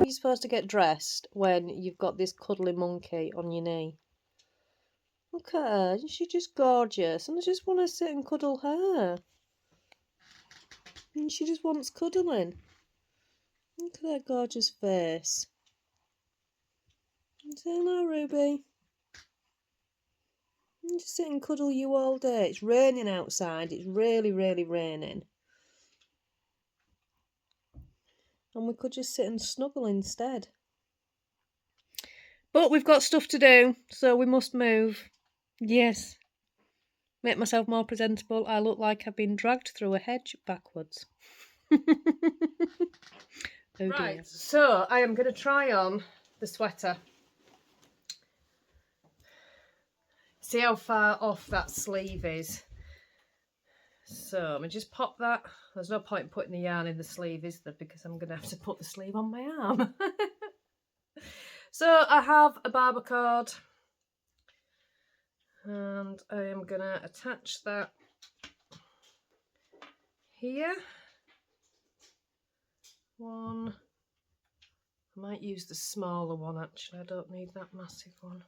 you supposed to get dressed when you've got this cuddly monkey on your knee? Look at her, she's just gorgeous, and I just want to sit and cuddle her. And she just wants cuddling. Look at that gorgeous face. Say hello, Ruby. I'll just sit and cuddle you all day. It's raining outside. It's really, really raining. And we could just sit and snuggle instead. But we've got stuff to do, so we must move. Yes. Make myself more presentable. I look like I've been dragged through a hedge backwards. Oh right, dear. so I am going to try on the sweater. See how far off that sleeve is. So I'm going to just pop that. There's no point in putting the yarn in the sleeve, is there? Because I'm going to have to put the sleeve on my arm. So I have a barber cord. And I am going to attach that here. One. I might use the smaller one actually. I don't need that massive one.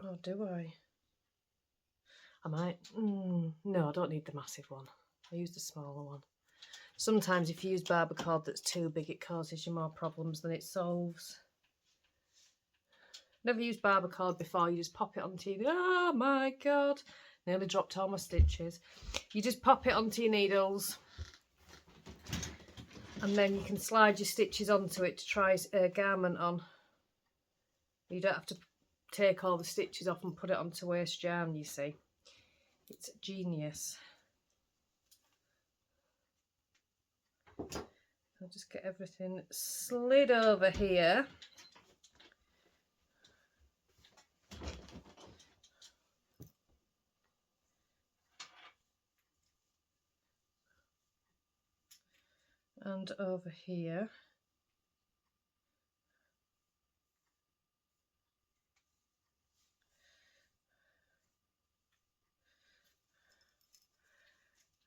Oh, do I? I might. No, I don't need the massive one. I use the smaller one. Sometimes if you use barber cord that's too big, it causes you more problems than it solves. Never used barber cord before. You just pop it onto your... Oh my God. Nearly dropped all my stitches. You just pop it onto your needles. And then you can slide your stitches onto it to try a garment on. You don't have to take all the stitches off and put it onto waste yarn, you see. It's genius. I'll just get everything slid over here. And over here.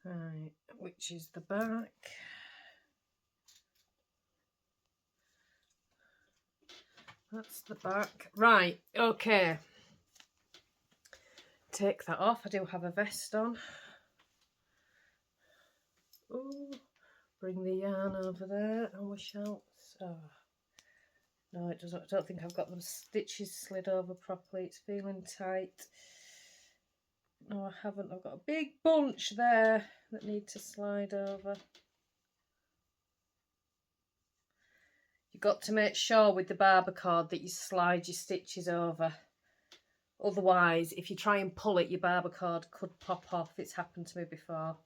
Right, which is the back. That's the back. Right, okay. Take that off. I do have a vest on. Ooh, bring the yarn over there and we shall... Oh. No, it doesn't. I don't think I've got the stitches slid over properly. It's feeling tight. No, I haven't. I've got a big bunch there that need to slide over. You've got to make sure with the barber cord that you slide your stitches over. Otherwise, if you try and pull it, your barber cord could pop off. It's happened to me before.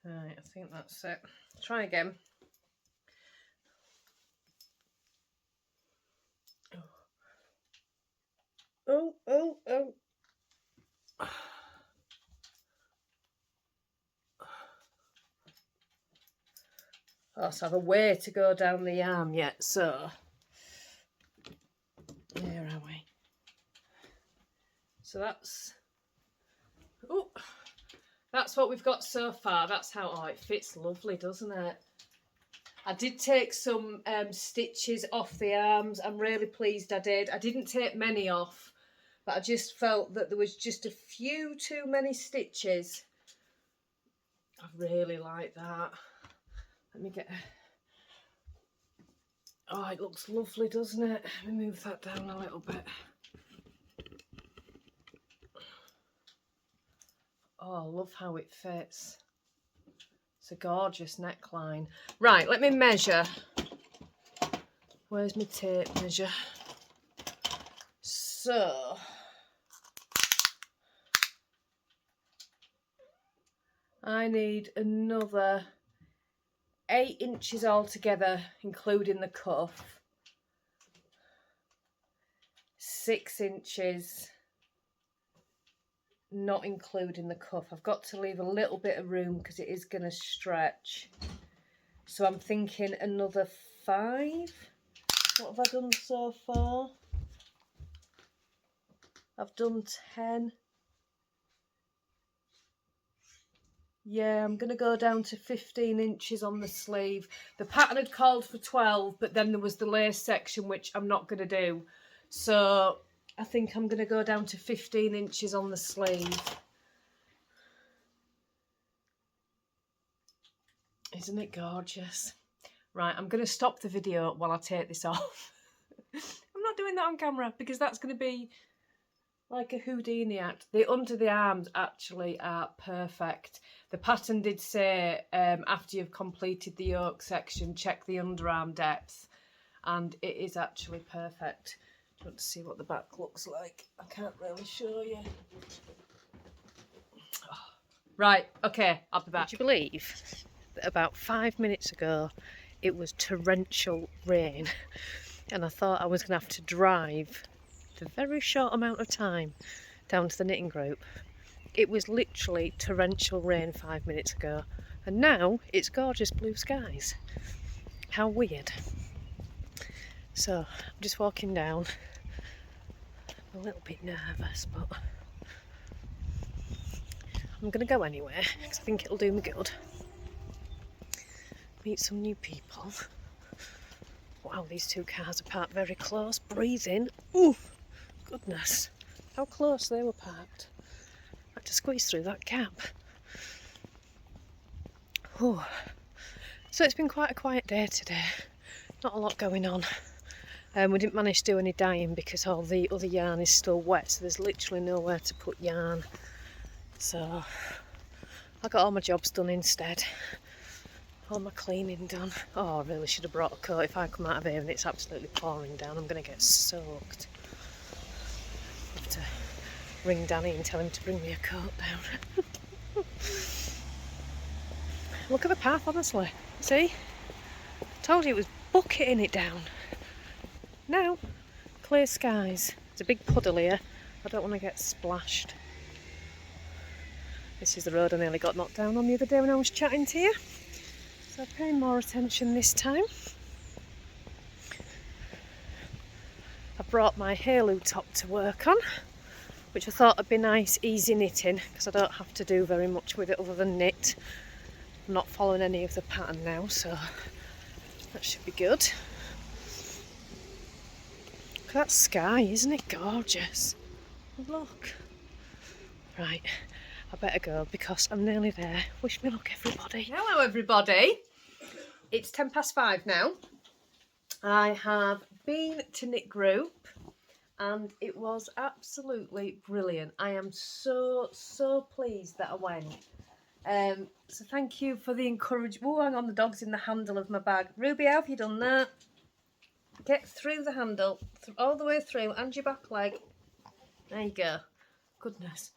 Right, I think that's it. Try again. Oh, oh, oh. Oh, so I have a way to go down the arm yet, so where are we? So that's what we've got so far. That's how, oh, it fits lovely, doesn't it? I did take some stitches off the arms. I'm really pleased I did. I didn't take many off, but I just felt that there was just a few too many stitches. I really like that. Let me get... Oh, it looks lovely, doesn't it? Let me move that down a little bit. Oh, I love how it fits. It's a gorgeous neckline. Right, let me measure. Where's my tape measure? So, I need another 8 inches altogether, including the cuff. 6 inches, not including the cuff. I've got to leave a little bit of room because it is going to stretch. So I'm thinking another 5. What have I done so far? I've done 10. Yeah, I'm going to go down to 15 inches on the sleeve. The pattern had called for 12, but then there was the lace section, which I'm not going to do. So I think I'm going to go down to 15 inches on the sleeve. Isn't it gorgeous? Right, I'm going to stop the video while I take this off. I'm not doing that on camera because that's going to be like a Houdini act. The under the arms actually are perfect. The pattern did say after you've completed the yoke section, check the underarm depth, and it is actually perfect. Do you want to see what the back looks like? I can't really show you. Oh. Right, okay, I'll be back. Would you believe that about 5 minutes ago it was torrential rain and I thought I was going to have to drive a very short amount of time down to the knitting group. It was literally torrential rain 5 minutes ago, and now it's gorgeous blue skies. How weird. So I'm just walking down. I'm a little bit nervous, but I'm going to go anyway because I think it'll do me good. Meet some new people. Wow, these two cars are parked very close. Breathing. Ooh, goodness. How close they were parked. I had to squeeze through that gap. Oh. So it's been quite a quiet day today. Not a lot going on. We didn't manage to do any dyeing because all the other yarn is still wet, so there's literally nowhere to put yarn. So I got all my jobs done instead. All my cleaning done. Oh, I really should have brought a coat. If I come out of here and it's absolutely pouring down, I'm going to get soaked. I have to ring Danny and tell him to bring me a coat down. Look at the path, honestly. See? I told you it was bucketing it down. Now, clear skies. There's a big puddle here. I don't want to get splashed. This is the road I nearly got knocked down on the other day when I was chatting to you. So paying more attention this time. I brought my halo top to work on, which I thought would be nice, easy knitting, because I don't have to do very much with it other than knit. I'm not following any of the pattern now, so that should be good. Look at that sky, isn't it gorgeous? Look. Right, I better go because I'm nearly there. Wish me luck, everybody. Hello, everybody. It's 5:10 now. I have been to knit group and it was absolutely brilliant. I am so pleased that I went. So thank you for the encouragement. Oh, hang on, the dog's in the handle of my bag. Ruby, how have you done that? Get through the handle, all the way through, and your back leg. There you go. Goodness.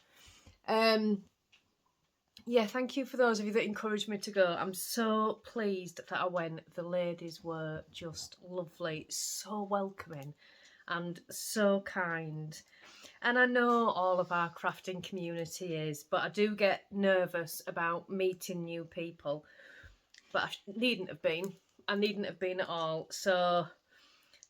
Yeah, thank you for those of you that encouraged me to go. I'm so pleased that I went. The ladies were just lovely, so welcoming and so kind. And I know all of our crafting community is, but I do get nervous about meeting new people. But I needn't have been. I needn't have been at all. So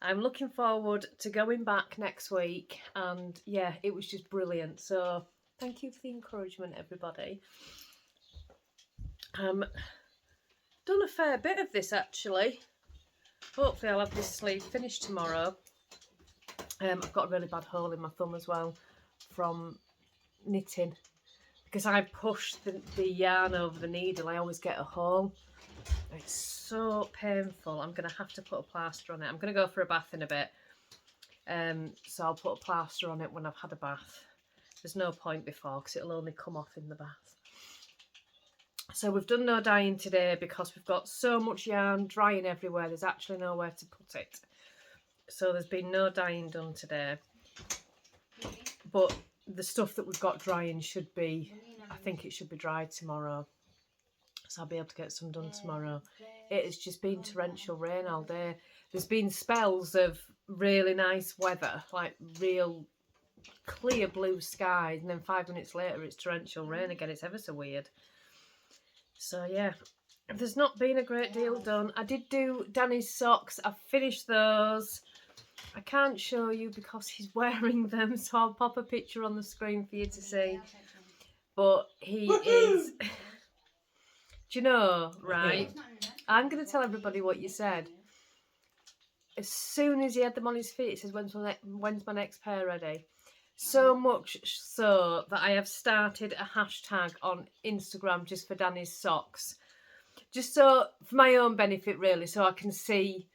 I'm looking forward to going back next week. And yeah, it was just brilliant. So thank you for the encouragement, everybody. Done a fair bit of this actually. Hopefully I'll have this sleeve finished tomorrow. I've got a really bad hole in my thumb as well from knitting. Because I push the yarn over the needle, I always get a hole. It's so painful. I'm going to have to put a plaster on it. I'm going to go for a bath in a bit. So I'll put a plaster on it when I've had a bath. There's no point before because it'll only come off in the bath. So we've done no dyeing today because we've got so much yarn drying everywhere. There's actually nowhere to put it. So there's been no dyeing done today. But the stuff that we've got drying should be, I think it should be dried tomorrow. So I'll be able to get some done tomorrow. It has just been torrential rain all day. There's been spells of really nice weather, like real clear blue skies, and then 5 minutes later it's torrential rain again. It's ever so weird. So yeah, there's not been a great deal done. I did do Danny's socks. I've finished those. I can't show you because he's wearing them, so I'll pop a picture on the screen for you to see. But he is... Do you know, right? I'm going to tell everybody what you said. As soon as he had them on his feet, he says, when's my next pair ready? So much so that I have started a hashtag on Instagram just for Danny's socks. Just so, for my own benefit really, so I can see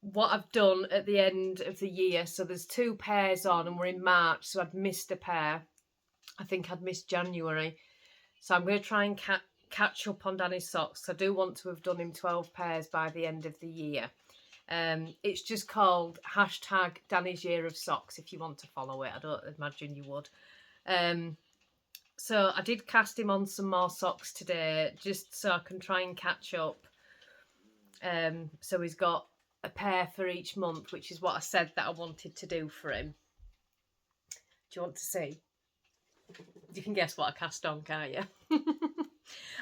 what I've done at the end of the year. So there's 2 pairs on and we're in March, so I'd missed a pair. I think I'd missed January. So I'm going to try and catch up on Danny's socks. I do want to have done him 12 pairs by the end of the year. It's just called hashtag Danny's Year of Socks if you want to follow it. I don't imagine you would. So I did cast him on some more socks today just so I can try and catch up. So he's got a pair for each month, which is what I said that I wanted to do for him. Do you want to see? You can guess what I cast on, can't you?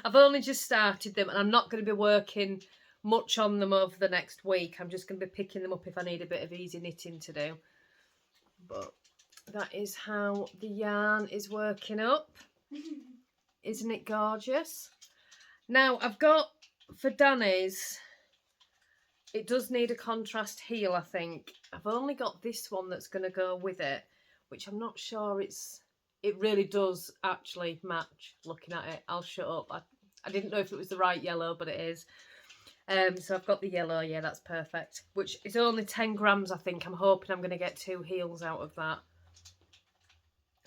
I've only just started them and I'm not going to be working much on them over the next week. I'm just going to be picking them up if I need a bit of easy knitting to do. But that is how the yarn is working up. Isn't it gorgeous? Now I've got, for Danny's, it does need a contrast heel, I think. I've only got this one that's going to go with it, which I'm not sure it really does actually match. Looking at it, I'll shut up. I didn't know if it was the right yellow, but it is. So I've got the yellow, yeah, that's perfect. Which is only 10 grams, I think. I'm hoping I'm going to get 2 heels out of that.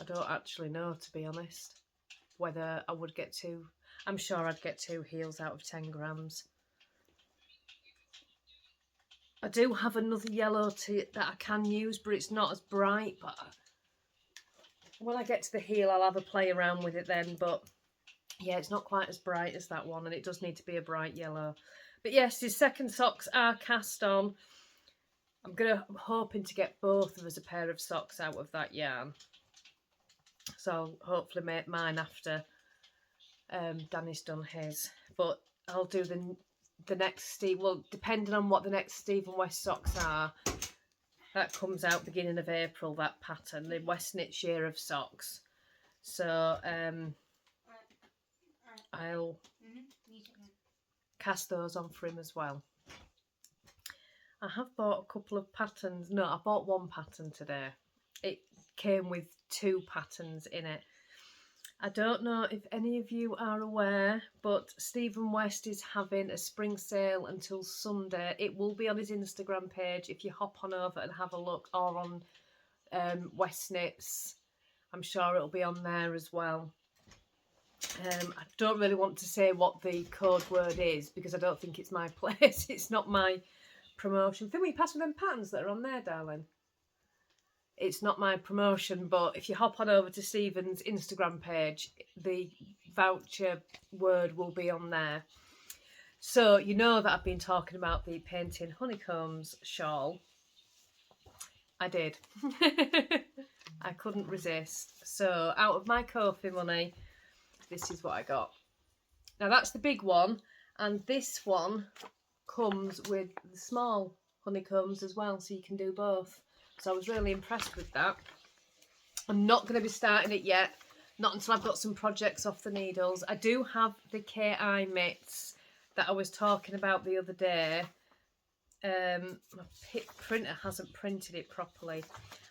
I don't actually know, to be honest, whether I would get 2. I'm sure I'd get 2 heels out of 10 grams. I do have another yellow that I can use, but it's not as bright. But when I get to the heel, I'll have a play around with it then. But yeah, it's not quite as bright as that one, and it does need to be a bright yellow. But yes, his second socks are cast on. I'm hoping to get both of us a pair of socks out of that yarn. So I'll hopefully make mine after Danny's done his. But I'll do the next Steve. Well, depending on what the next Stephen West socks are, that comes out beginning of April. That pattern, the West Knits Year of Socks. So I'll cast those on for him as well. I have bought a couple of patterns. No, I bought one pattern today. It came with 2 patterns in it. I don't know if any of you are aware, but Stephen West is having a spring sale until Sunday. It will be on his Instagram page if you hop on over and have a look, or on West Knits. I'm sure it'll be on there as well. I don't really want to say what the code word is because I don't think it's my place. It's not my promotion. Can we pass me them patterns that are on there, darling? It's not my promotion, but if you hop on over to Stephen's Instagram page, the voucher word will be on there. So you know that I've been talking about the Painting Honeycombs shawl. I did. I couldn't resist. So out of my Ko-fi money, this is what I got. Now that's the big one, and this one comes with the small honeycombs as well, so you can do both. So I was really impressed with that. I'm not going to be starting it yet, not until I've got some projects off the needles. I do have the KI mitts that I was talking about the other day. My printer hasn't printed it properly.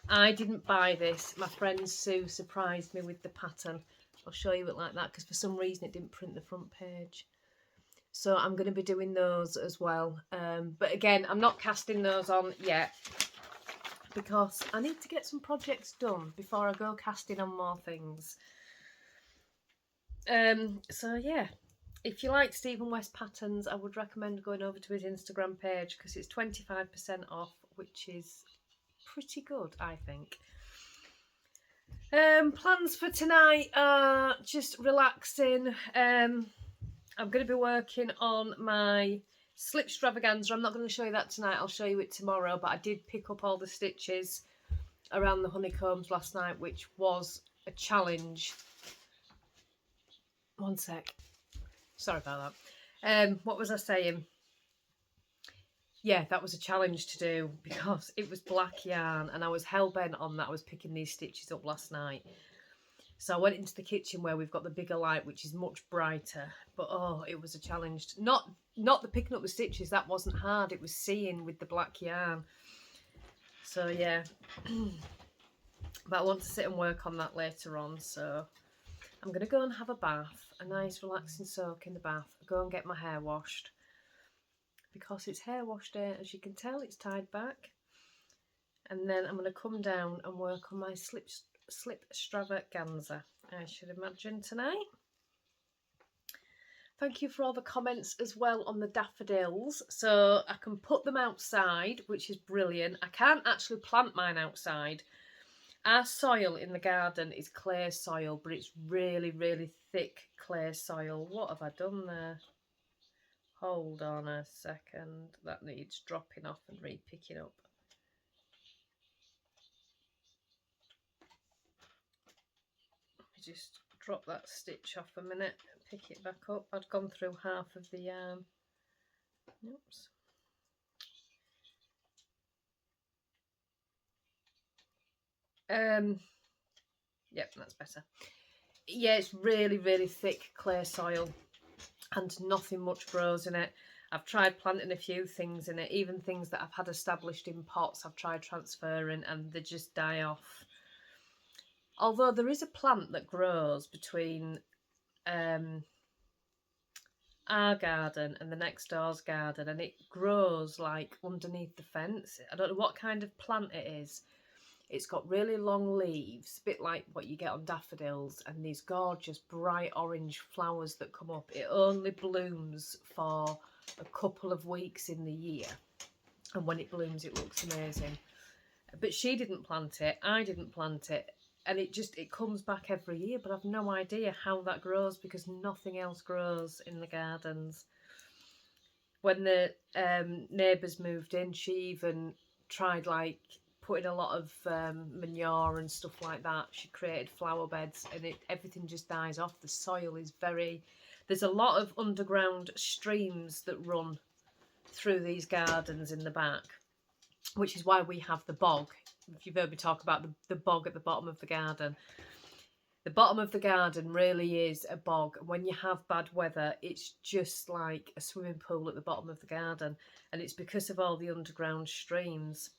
I didn't buy this. My friend Sue surprised me with the pattern. I'll show you it like that because for some reason it didn't print the front page. So I'm going to be doing those as well. But again, I'm not casting those on yet because I need to get some projects done before I go casting on more things. So yeah, if you like Stephen West patterns, I would recommend going over to his Instagram page because it's 25% off, which is pretty good, I think. Plans for tonight are just relaxing. I'm going to be working on my slip extravaganza. I'm not going to show you that tonight, I'll show you it tomorrow, but I did pick up all the stitches around the honeycombs last night, which was a challenge. One sec, sorry about What was I saying? Yeah, that was a challenge to do because it was black yarn and I was hell-bent on that. I was picking these stitches up last night. So I went into the kitchen where we've got the bigger light, which is much brighter. But oh, it was a challenge. Not the picking up the stitches, that wasn't hard. It was seeing with the black yarn. So yeah. But I want to sit and work on that later on. So I'm going to go and have a bath, a nice relaxing soak in the bath. Go and get my hair washed. Because it's hair wash day, as you can tell, it's tied back. And then I'm going to come down and work on my slip extravaganza, I should imagine, tonight. Thank you for all the comments as well on the daffodils. So I can put them outside, which is brilliant. I can't actually plant mine outside. Our soil in the garden is clay soil, but it's really, really thick clay soil. What have I done there? Hold on a second. That needs dropping off and re-picking up. Just drop that stitch off a minute and pick it back up. I'd gone through half of the yarn. Oops. Yep, that's better. Yeah, it's really, really thick clay soil and nothing much grows in it. I've tried planting a few things in it, even things that I've had established in pots. I've tried transferring and they just die off. Although there is a plant that grows between our garden and the next door's garden, and it grows like underneath the fence. I don't know what kind of plant it is. It's got really long leaves, a bit like what you get on daffodils, and these gorgeous bright orange flowers that come up. It only blooms for a couple of weeks in the year, and when it blooms it looks amazing. But she didn't plant it, I didn't plant it, and it comes back every year, but I've no idea how that grows because nothing else grows in the gardens. When the neighbours moved in, she even tried like putting a lot of manure and stuff like that. She created flower beds and everything just dies off. The soil is there's a lot of underground streams that run through these gardens in the back, which is why we have the bog. If you've heard me talk about the bog at the bottom of the garden. The bottom of the garden really is a bog. When you have bad weather, it's just like a swimming pool at the bottom of the garden. And it's because of all the underground streams.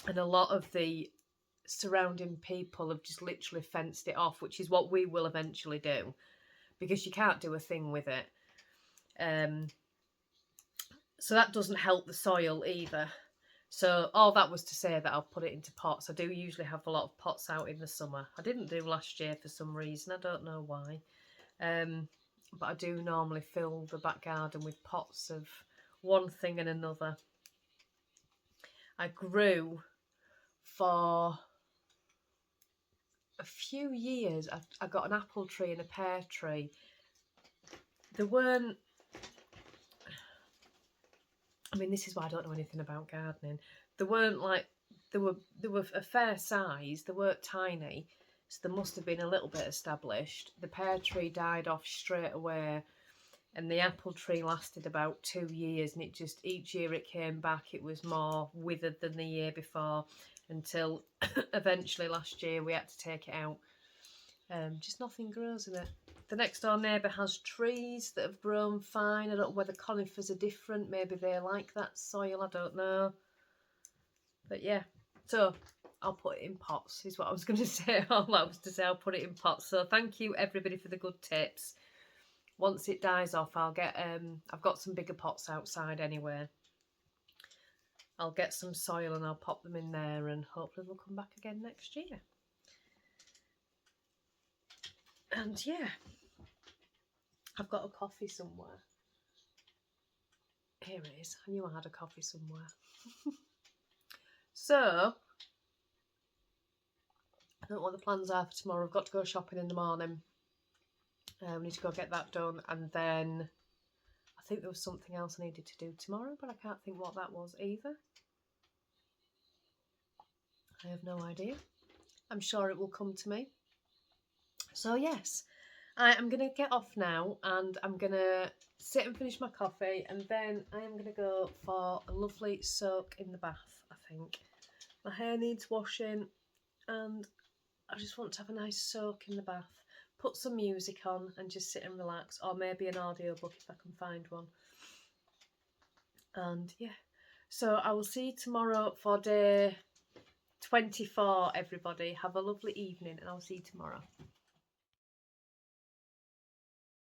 And a lot of the surrounding people have just literally fenced it off, which is what we will eventually do. Because you can't do a thing with it. So that doesn't help the soil either. So all that was to say that I'll put it into pots. I do usually have a lot of pots out in the summer. I didn't do last year for some reason. I don't know why. But I do normally fill the back garden with pots of one thing and another. I grew for a few years. I got an apple tree and a pear tree. There weren't... I mean, this is why I don't know anything about gardening. They weren't like, they were a fair size. They weren't tiny, so they must have been a little bit established. The pear tree died off straight away, and the apple tree lasted about 2 years, and it just, each year it came back, it was more withered than the year before, until eventually last year we had to take it out. Just nothing grows in it. The next door neighbour has trees that have grown fine. I don't know whether conifers are different. Maybe they like that soil. I don't know. But yeah, so I'll put it in pots is what I was going to say. All that was to say I'll put it in pots. So thank you everybody for the good tips. Once it dies off, I'll get, I've got some bigger pots outside anyway. I'll get some soil and I'll pop them in there and hopefully they'll come back again next year. And yeah, I've got a coffee somewhere. Here it is. I knew I had a coffee somewhere. So, I don't know what the plans are for tomorrow. I've got to go shopping in the morning. We need to go get that done. And then I think there was something else I needed to do tomorrow, but I can't think what that was either. I have no idea. I'm sure it will come to me. So yes, I am going to get off now and I'm going to sit and finish my coffee, and then I am going to go for a lovely soak in the bath, I think. My hair needs washing and I just want to have a nice soak in the bath. Put some music on and just sit and relax, or maybe an audiobook if I can find one. And yeah, so I will see you tomorrow for day 24, everybody. Have a lovely evening and I'll see you tomorrow.